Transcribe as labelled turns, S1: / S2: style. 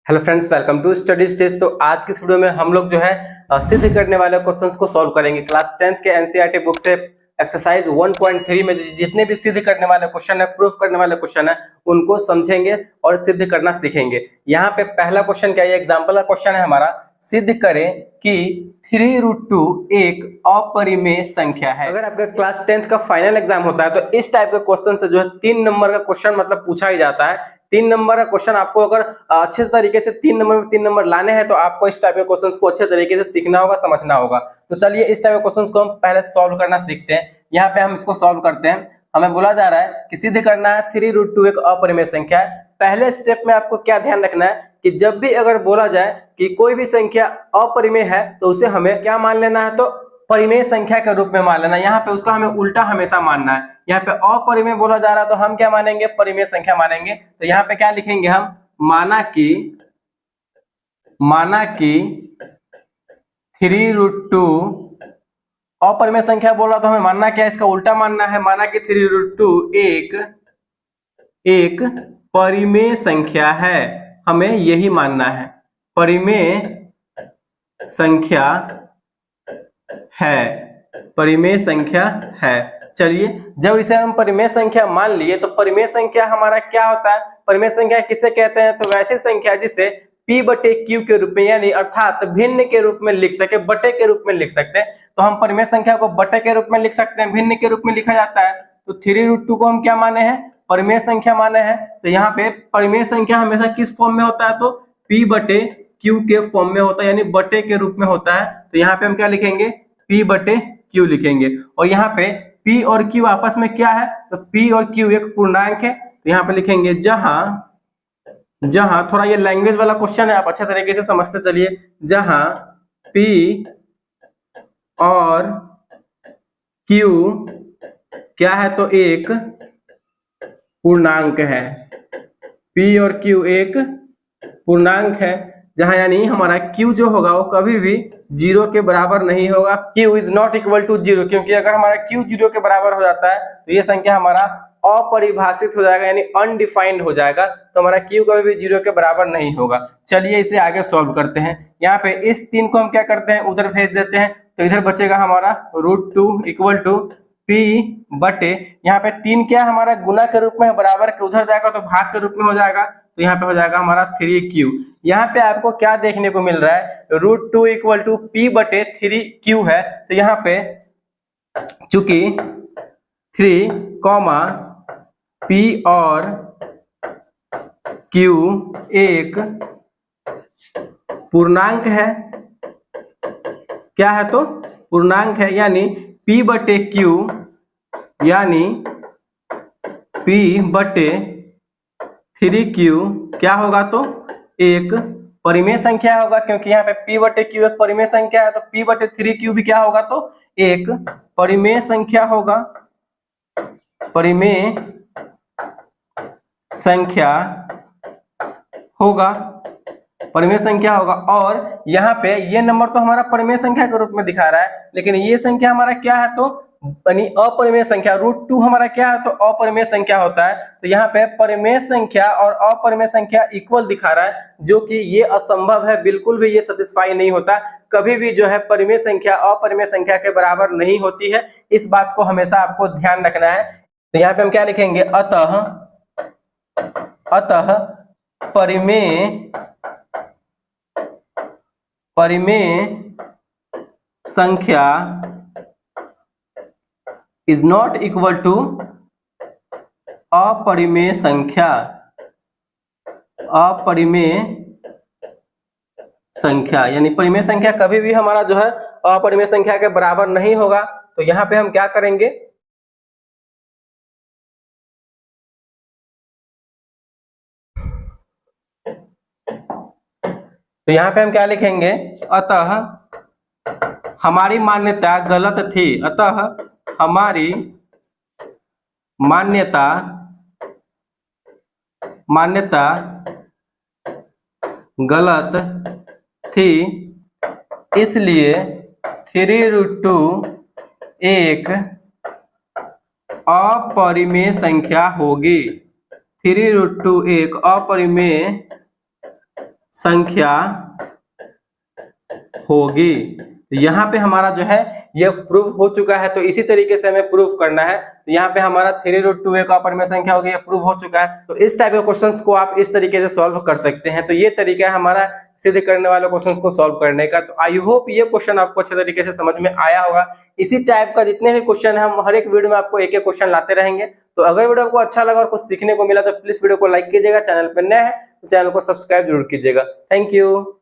S1: Hello friends, welcome to study stage. तो आज की इस वीडियो में हम लोग जो है सिद्ध करने वाले क्वेश्चंस को सॉल्व करेंगे। क्लास 10th के एनसीईआरटी बुक से एक्सरसाइज 1.3 में जितने भी सिद्ध करने वाले क्वेश्चन है, प्रूफ करने वाले क्वेश्चन है, उनको समझेंगे और सिद्ध करना सीखेंगे। यहाँ पे पहला क्वेश्चन क्या है, एग्जाम्पल का क्वेश्चन है हमारा। सिद्ध करें कि 3√2 एक अपरिमेय संख्या है। अगर आपका क्लास 10th का फाइनल एग्जाम होता है तो इस टाइप के क्वेश्चन से जो है 3 नंबर का क्वेश्चन मतलब पूछा ही जाता है। 3 नंबर का क्वेश्चन आपको अगर अच्छे तरीके से 3 नंबर में 3 नंबर लाने हैं तो आपको इस टाइप के क्वेश्चंस को अच्छे तरीके से सीखना होगा, समझना होगा। तो चलिए इस टाइप के क्वेश्चंस को हम पहले सॉल्व करना सीखते हैं। यहाँ पे हम इसको सॉल्व करते हैं। हमें बोला जा रहा है कि सिद्ध करना है 3√2 एक अपरिमेय संख्या है। पहले स्टेप में आपको क्या ध्यान रखना है कि जब भी अगर बोला जाए कि कोई भी संख्या अपरिमेय है तो उसे हमें क्या मान लेना है, तो परिमेय संख्या के रूप में मान लेना। यहाँ पे उसका हमें उल्टा हमेशा मानना है। यहाँ पे अपरिमेय बोला जा रहा है तो हम क्या मानेंगे, परिमेय संख्या मानेंगे। तो यहाँ पे क्या लिखेंगे हम, माना कि 3√2 अपरिमेय संख्या बोला तो हमें मानना क्या है, इसका उल्टा मानना है। माना कि 3√2 एक परिमेय संख्या है, हमें यही मानना है, परिमेय संख्या है, परिमेय संख्या है। चलिए, जब इसे हम परिमेय संख्या मान लिए तो परिमेय संख्या हमारा क्या होता है, परिमेय संख्या किसे कहते हैं, तो वैसी संख्या जिसे p/q के रूप में यानी अर्थात भिन्न के रूप में लिख सके, बटे के रूप में लिख सकते हैं। तो हम परिमेय संख्या को बटे के रूप में लिख सकते हैं, भिन्न के रूप में लिखा जाता है। तो 3√2 को हम क्या माने हैं, परिमेय संख्या माने हैं। तो यहाँ पे परिमेय संख्या हमेशा किस फॉर्म में होता है, तो p/q के फॉर्म में होता है, यानी बटे के रूप में होता है। तो यहाँ पे हम क्या लिखेंगे, p/q लिखेंगे। और यहाँ पे p और q आपस में क्या है, तो p और q एक पूर्णांक है। तो यहाँ पे लिखेंगे जहां थोड़ा ये लैंग्वेज वाला क्वेश्चन है, आप अच्छा तरीके से समझते चलिए। जहां p और q क्या है, तो एक पूर्णांक है। p और q एक पूर्णांक है, जहां यानी हमारा q जो होगा वो कभी भी 0 के बराबर नहीं होगा। q is not equal to 0, क्योंकि अगर हमारा q 0 के बराबर हो जाता है तो ये संख्या हमारा अपरिभाषित हो जाएगा, यानी अनडिफाइंड हो जाएगा। तो हमारा q कभी भी 0 के बराबर नहीं होगा। चलिए इसे आगे सॉल्व करते हैं। यहाँ पे इस 3 को हम क्या करते हैं, उधर भेज देते हैं। तो इधर बचेगा हमारा √2 इक्वल टू p बटे, यहाँ पे 3 क्या हमारा गुना के रूप में, बराबर के उधर जाएगा तो भाग के रूप में हो जाएगा। तो यहाँ पे हो जाएगा हमारा 3q। यहाँ पे आपको क्या देखने को मिल रहा है, √2 इक्वल टू p/3q है। तो यहाँ पे चूंकि 3, p और q एक पूर्णांक है, क्या है, तो पूर्णांक है, यानी p/q यानी p/3q क्या होगा, तो एक परिमेय संख्या होगा। क्योंकि यहाँ पे p/q एक परिमेय संख्या है तो p/3q भी क्या होगा, तो एक परिमेय संख्या होगा, परिमेय संख्या होगा, परिमेय संख्या होगा। और यहाँ पे ये नंबर तो हमारा परिमेय संख्या के रूप में दिखा रहा है, लेकिन ये संख्या हमारा क्या है, तो यानी अपरिमेय संख्या। √2 हमारा क्या है, तो अपरिमेय संख्या होता है। तो यहाँ पे परिमेय संख्या और अपरिमेय संख्या इक्वल दिखा रहा है, जो कि ये असंभव है, बिल्कुल भी ये सेटिस्फाई नहीं होता। कभी भी जो है परिमेय संख्या अपरिमेय संख्या के बराबर नहीं होती है। इस बात को हमेशा आपको ध्यान रखना है। तो यहाँ पे हम क्या लिखेंगे, अतः परिमेय संख्या इज नॉट इक्वल टू अपरिमेय संख्या, अपरिमेय संख्या यानी परिमेय संख्या कभी भी हमारा जो है अपरिमेय संख्या के बराबर नहीं होगा। तो यहाँ पे हम क्या करेंगे, तो यहाँ पे हम क्या लिखेंगे, अतः हमारी मान्यता गलत थी, अतः हमारी मान्यता गलत थी, इसलिए 3√2 एक अपरिमेय संख्या होगी। 3√2 एक अपरिमेय संख्या होगी। यहाँ पे हमारा जो है ये प्रूव हो चुका है, तो इसी तरीके से हमें प्रूव करना है। तो यहाँ पे हमारा 3√2a का अपरिमेय संख्या होगी, ये प्रूव हो चुका है। तो इस टाइप के क्वेश्चंस को आप इस तरीके से सॉल्व कर सकते हैं। तो ये तरीका है हमारा सिद्ध करने वाले क्वेश्चंस को सॉल्व करने का। तो आई होप ये क्वेश्चन आपको अच्छे तरीके से समझ में आया होगा। इसी टाइप का जितने भी क्वेश्चन है हम हर एक वीडियो में आपको एक एक क्वेश्चन लाते रहेंगे। तो अगर वीडियो आपको अच्छा लगा और कुछ सीखने को मिला तो प्लीज वीडियो को लाइक कीजिएगा, चैनल पर नए हैं तो चैनल को सब्सक्राइब जरूर कीजिएगा। Thank you.